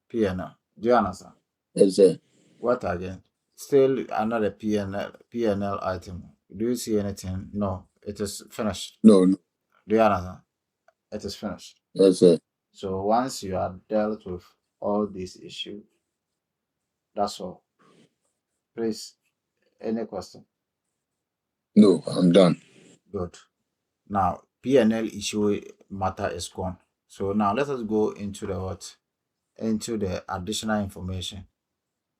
P&L. Do you understand? Yes, sir. What again? Still another P&L item. Do you see anything? No, it is finished. No, no. Do you understand? It is finished. Yes, sir. So once you are dealt with all these issues, that's all. Please, any question? No, I'm done. Good. Now P&L issue matter is gone. So now let us go into the what? Into the additional information.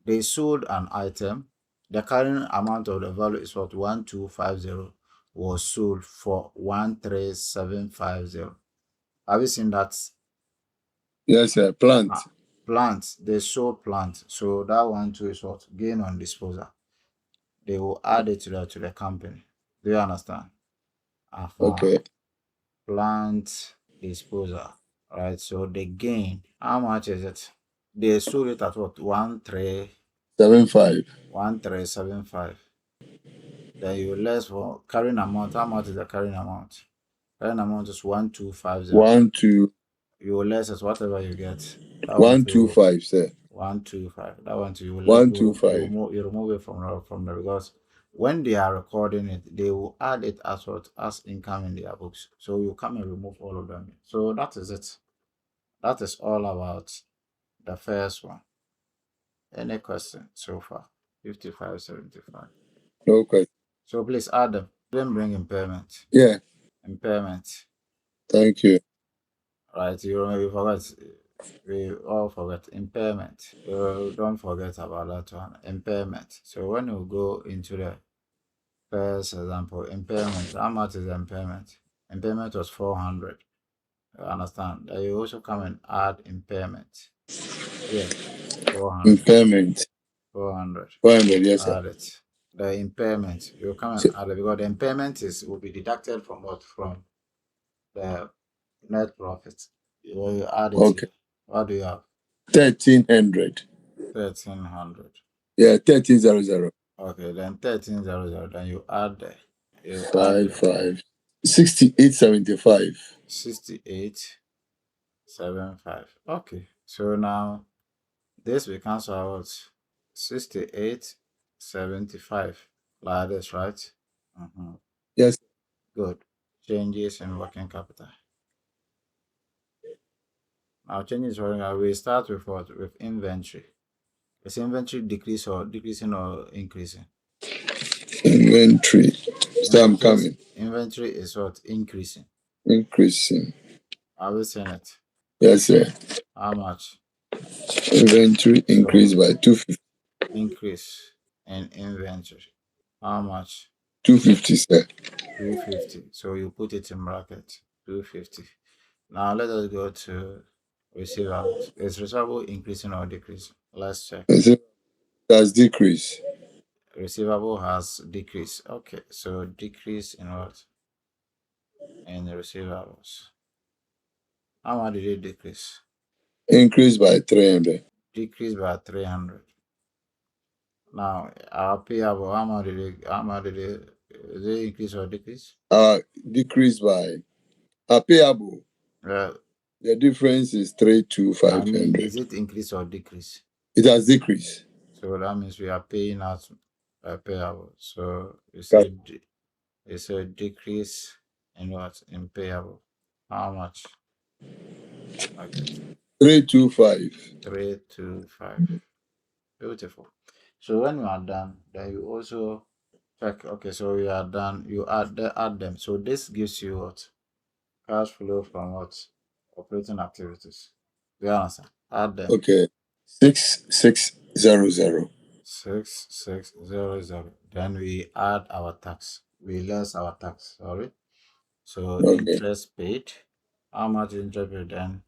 They sold an item. The current amount of the value is what? 1250 was sold for 13750. Have you seen that? Yes, sir. Plant. Ah, plant. They sold plant. So that one too is what? Gain on disposal. They will add it to the company. Do you understand? Okay. Plant disposal. Right. So the gain, how much is it? They sold it at what? 75. 1375. Then you less for carrying amount. How much is the carrying amount? Carrying amount is 1250. 1, 2, You less as whatever you get. That one 1, 2, to 5, sir. 125. That one to One, two, five. you remove it from the because when they are recording it, they will add it as what as income in their books. So you come and remove all of them. So that is it. That is all about the first one. Any question so far? 5575. No question. So please add them. Then bring impairment. Yeah, Impairment. thank you. Right? You forgot. We all forget impairment. Don't forget about that one. Impairment. So when you go into the first example, impairment. How much is impairment? Impairment was 400. You understand? Then you also come and add impairment. Yeah, 400. Impairment. 400. 400, yes, sir. Add it. The impairment. You come and So, add it because the impairment will be deducted from what? From the net profit. You add it okay. here. What do you have? 1300. 1300. Yeah, 1300. Okay, then 1300. Then you add the you add 5, the 5. 6875. 6875. Okay. So now this becomes out 6875. Like this, right? Yes. Good. Changes in working capital. Now changes in working capital. We start with what? With inventory. Is inventory decreasing or increasing? Inventory. So I'm coming. Inventory is what? Increasing. Increasing. Are we seeing it? Yes, sir. How much? Inventory So increased by 250. increase in inventory. How much? 250, sir. 250. So you put it in bracket. 250. Now let us go to receivables. Is receivable increasing or decreasing? Let's check. It has decreased. Receivable has decreased. Okay, so decrease in what? In the receivables. How much did it decrease? Increased by 300. Decreased by 300. Now, our payable, is it increase or decrease? Decreased by payable. Well, The difference is three two I five mean, is hundred. it increase or decrease? It has decreased. So that means we are paying out payable. So That's you said decrease in what? In payable. How much? Okay, 325. 325. Beautiful. So when you are done, then you also check. Okay, so you are done. You add them. So this gives you what? Cash flow from what? Operating activities. Do you understand? Add them. Okay. 6600. 6600. Then we add our tax. We less our tax. Sorry. So Okay. interest paid. How much interest paid? Then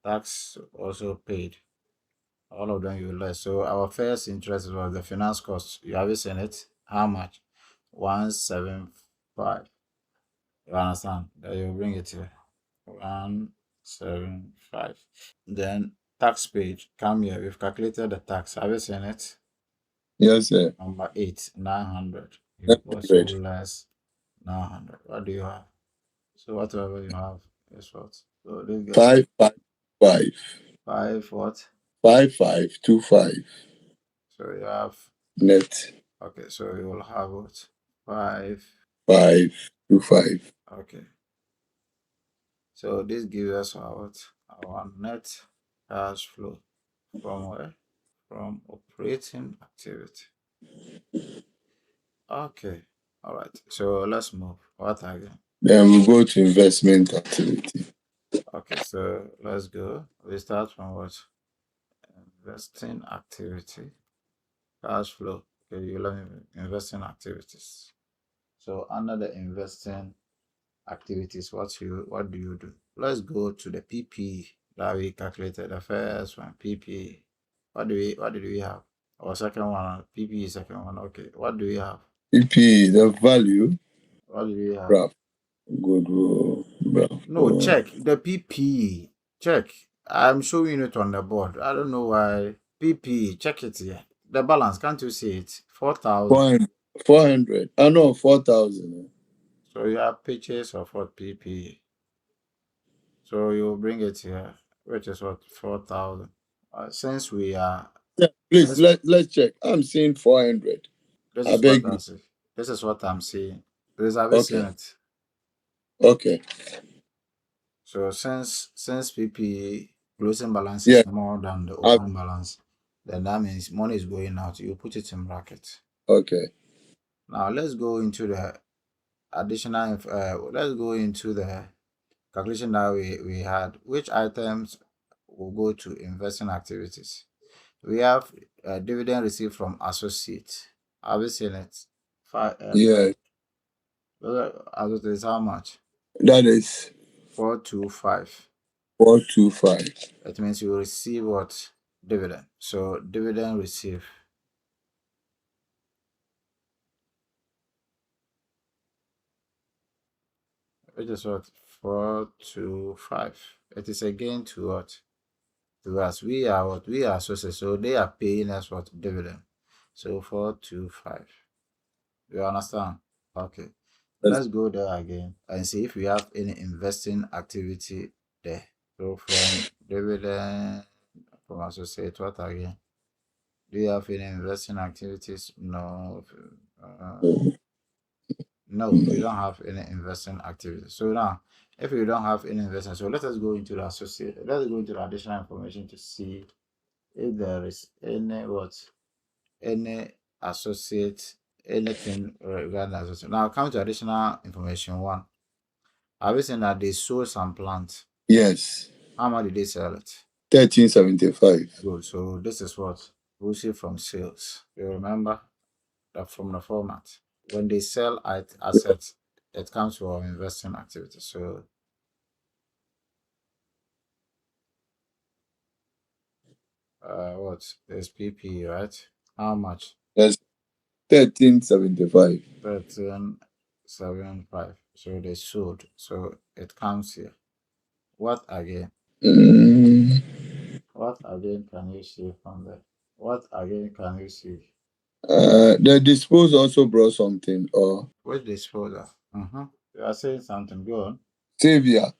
tax also paid. All of them you less. So our first interest was the finance cost. You have seen it? How much? 175. You understand? Then you bring it here. 175. Then tax paid. Come here. We've calculated the tax. Have you seen it? Yes, sir. Number 8, 900. You also 900. less 900. What do you have? So whatever you have is what? So this gets 5525. 5 what? 5525 So you have, net. okay, so you will have what? 5. 525. Okay. So this gives us our what? Our net cash flow from where? From operating activity. Okay. All right. So let's move. What again? Then we go to investment activity. Okay. So let's go. We start from what? Investing activity. Cash flow. Okay. You learn investing activities. So under the investing activities, what do you do? Let's go to the PP that we calculated. The first one, PP. What did we have? Or second one, PP second one. Okay. What do we have? PP, the value. What do we have? Graph. Goodwill. No, Graph. check the PP. Check. I'm showing it on the board. I don't know why. PP. Check it here. The balance. Can't you see it? 4,000. 400. 400. I know 4,000. So you have pictures of what PP. So you bring it here, which is what 4,000. Since we are Yeah, please since let's check. I'm seeing 400. this I is what beg I you. see. This is what I'm seeing. Please have you seen Okay. it? Okay. So since PP closing balance Yeah. is more than the I, opening balance, then that means money is going out. You put it in bracket. okay. Now let's go into the additional. Let's go into the calculation that we had. Which items will go to investing activities? We have dividend received from associate. Have you seen it? Yeah. Associate is how much? That is 425. 425. It means you receive what? Dividend. So dividend receive, which is what? 425. It is again to what? To us. We are what? We are associates. So they are paying us what? Dividend. So 425. You understand? Okay. Yes. Let's go there again and see if we have any investing activity there. So from dividend, from associate, what again? Do you have any investing activities? No. Uh, no, we don't have any investing activities. So now, if we don't have any investing, so let us go into the associate. Let's go into the additional information to see if there is any what, any associate, anything regarding associate. Now, come to additional information one. Have you seen that they sold some plants? Yes. How much did they sell it? 1375. Good. So this is what we see from sales. You remember that from the format. When they sell assets, it comes from investing activity. So what is PP, right? How much? Yes. 1375. 1375. So they sold. So it comes here. What again? Mm, What again can you see from there? What again can you see? the dispose also brought something, or Which disposal? You are saying something. Go on. savior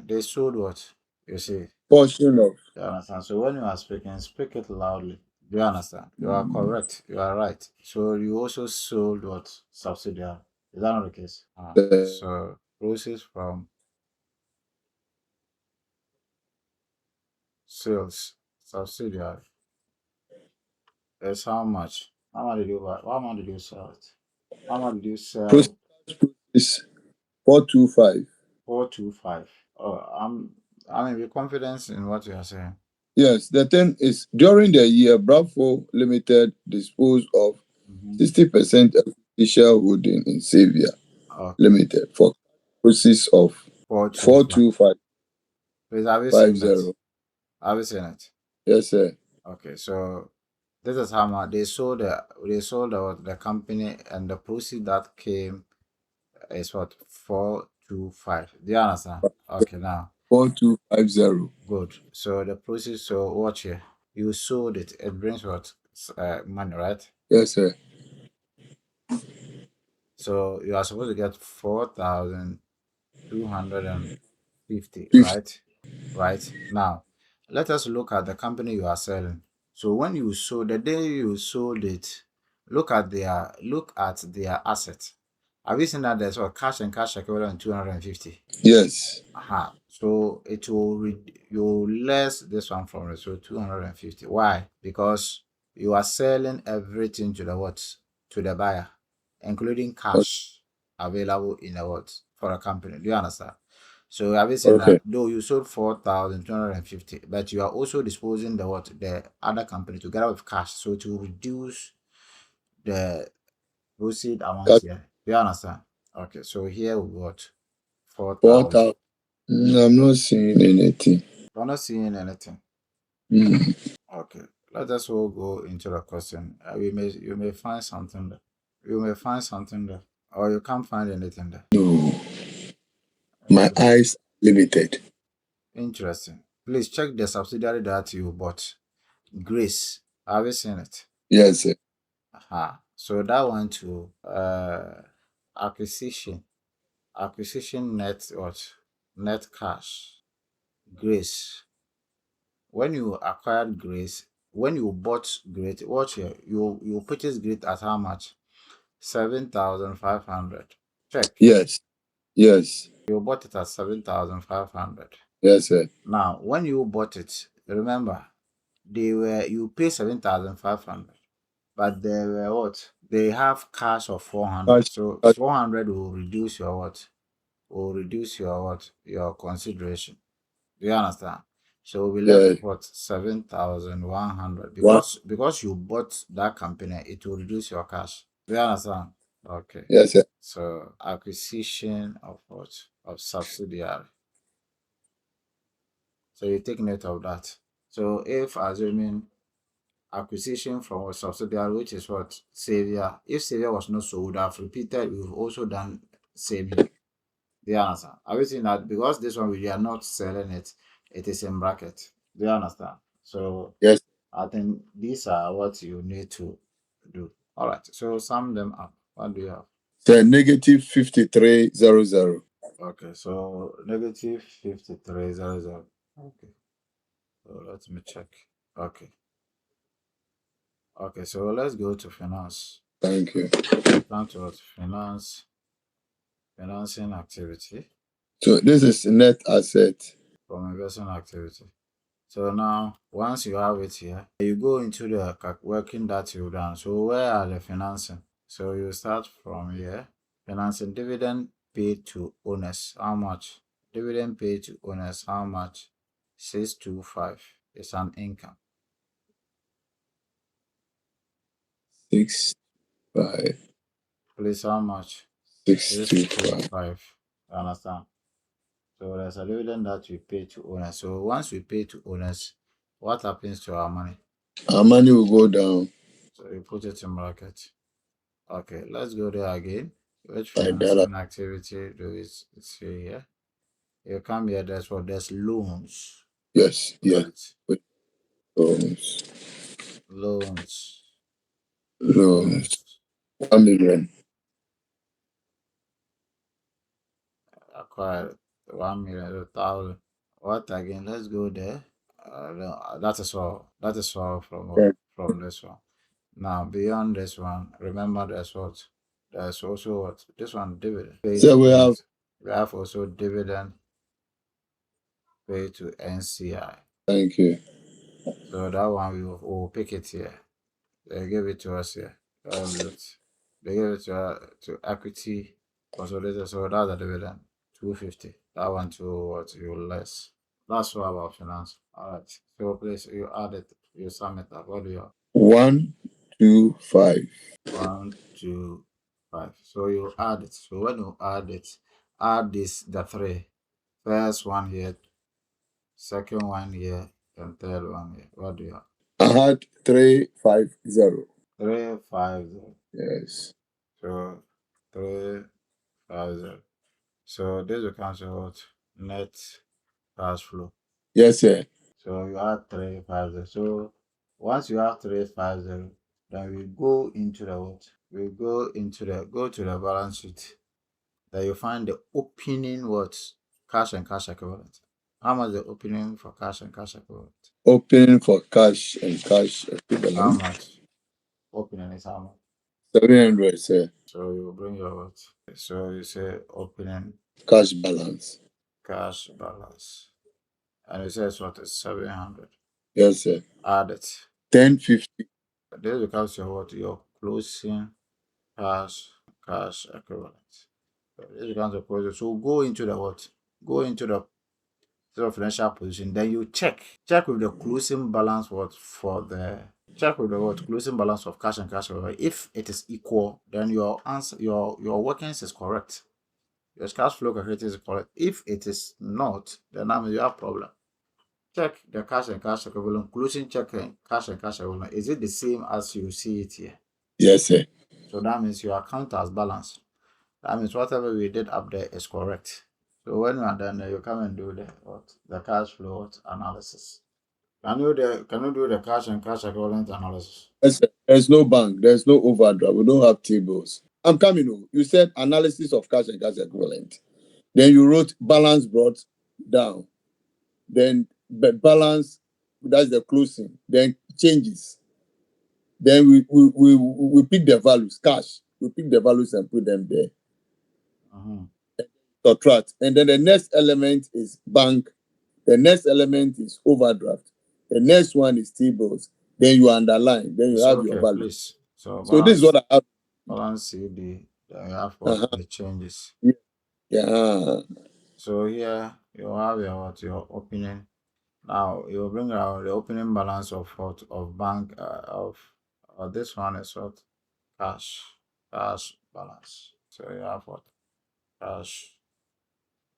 They sold what? You see. portion of. You understand? So when you are speaking, speak it loudly. Do you understand? You are Mm, correct. You are right. So you also sold what? Subsidiary. Is that not the case? the So proceeds from sales subsidiary is how much? How much did you buy? How much did you sell it? How much did you process sell? is 425. 425. Oh, I mean, with confidence in what you are saying. Yes, the thing is during the year, Bravo Limited disposed of Mm-hmm. 60% equity shareholding in Savior Okay. Limited for proceeds of 425. 42550. Please, have you seen that? Have you seen it? Yes, sir. Okay, so this is how much they sold the company, and the proceed that came is what 425. Do you understand? Okay, now 4250. good. So the proceed. So watch here. You sold it. It brings what money, right? Yes, sir. So you are supposed to get 4,250, 50. right? Right now, let us look at the company you are selling. So when you sold the day you sold it, look at their assets. Have you seen that there's what cash and cash equivalent 250? Yes. So it will you less this one from it. So 250. Why? Because you are selling everything to the what? To the buyer, including cash available in the what for a company. Do you understand? So have you seen Okay. that though you sold 4,250, but you are also disposing the other company together with cash, so to reduce the proceed amount Cut here. Do you understand? Okay, so here we got 4,000. 4,000. I'm not seeing anything. You're not seeing anything. Mm. Okay, let us all go into the question. You may find something there. You may find something there, or you can't find anything there. No, my Interesting. eyes limited. Interesting. Please check the subsidiary that you bought. Grace. Have you seen it? Yes, sir. So that one to acquisition. Acquisition net what? Net cash. Grace. When you acquired Grace, when you bought Great, watch here, you purchased Great at how much? 7,500. Check. Yes. Yes. You bought it at 7,500. Yes, sir. Now, when you bought it, remember, you pay 7,500, but they were what? They have cash of 400. Cash, So cash. 400 will reduce your what? Will reduce your what? Your consideration. Do you understand? So we left Yeah. with what? 7,100. One. Because you bought that company, it will reduce your cash. Do you understand? Okay. Yes, sir. So acquisition of what? Of subsidiary. So you take note of that. So if assuming acquisition from a subsidiary, which is what Savior, if Savior was not sold, I've repeated, we've also done same here. Do you understand? Have you seen that? Because this one we are not selling it, it is in bracket. Do you understand? So Yes. I think these are what you need to do. All right. So sum them up. What do you have? Sir, negative 5300. Okay. So negative 5300. Okay. So let me check. Okay. Okay. So let's go to finance. Thank you. We come to what? Financing activity So this is net asset. from investment activity. So now, once you have it here, you go into the working that you've done. So where are the financing? So you start from here. Financing dividend paid to owners. How much? Dividend paid to owners. How much? 625 is an income. 65. Please, how much? 625. 625. You understand? So there's a dividend that we pay to owners. So once we pay to owners, what happens to our money? Our money will go down. So you put it in bracket. Okay, let's go there again. Which Like that. financing activity do we see here? You come here, there's what? There's loans, Yes, yes. right? With loans. Loans, Loans. loans, 1 million. acquired 1 million, 1,000. What again? Let's go there. No, that is all. That is all from what? Yeah. From this one. Now, beyond this one, remember there's what? There's also what? This one, dividend. Pay So to we have, N. We have also dividend pay to NCI. thank you. So that one we will pick it here. They give it to us here. They give it to equity consolidated. So that's the dividend, 250. That one to what you less. That's all about finance. All right. So please you add it, you sum it up. What do you have? 125. 1, 2, 5. So you add it. So when you add it, add this the three. First one here, second one here, and third one here. What do you have? I had 350. 350. Yes. So 350. So this becomes what? Net cash flow. Yes, sir. So you have 350. So once you have 350, then we go into the what? We go to the balance sheet. Then you find the opening what? Cash and cash equivalent. How much the opening for cash and cash equivalent? Opening for cash and cash How equivalent. much? Opening is how much? 700, sir. So you bring your what? So you say opening Cash balance. cash balance. And it says what is 700. Yes, sir. Add it. 1050. This becomes your what? Your closing cash equivalent. So this becomes your closing. So go into the what? Go into the sort of financial position. Then you check with the closing balance what for the check with the what closing balance of cash and cash equivalent. If it is equal, then your answer your workings is correct. Your cash flow calculator is correct. If it is not, then that means you have problem. Check the cash and cash equivalent, closing check and cash equivalent. Is it the same as you see it here? Yes, sir. So that means your account has balance. That means whatever we did up there is correct. So when you are done, you come and do the cash flow analysis. Can you do the cash and cash equivalent analysis? Yes, sir. There's no bank. There's no overdraft. We don't have tables. I'm coming. Oh. You said analysis of cash and cash equivalent. Then you wrote balance brought down. Then the balance, that's the closing. Then changes. Then we pick the values, cash. We pick the values and put them there. Mm-hmm. Subtract. And then the next element is bank. The next element is overdraft. The next one is T-bills. Then you underline. Then you So have your okay, value. please. So So this is what I have. balance CD. Then you have what Uh-huh. the changes. Yeah. So here you have your opening. Now you bring out the opening balance of what of bank of this one is what cash balance. So you have what cash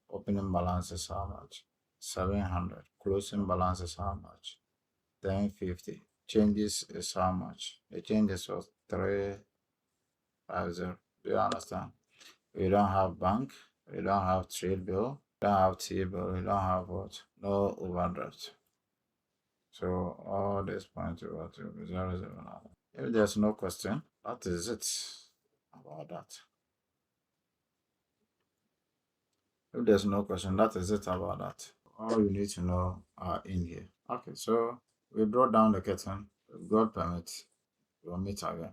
opening balance is how much? 700. Closing balance is how much? 1050. Changes is how much? The changes was 350. Do you understand? We don't have bank. We don't have trade bill. We don't have T bill. We don't have what? No overdraft. So all these points are what? 0, 0. If there's no question, that is it about that. If there's no question, that is it about that. All you need to know are in here. Okay, so we brought down the curtain. With God permit, we'll meet again.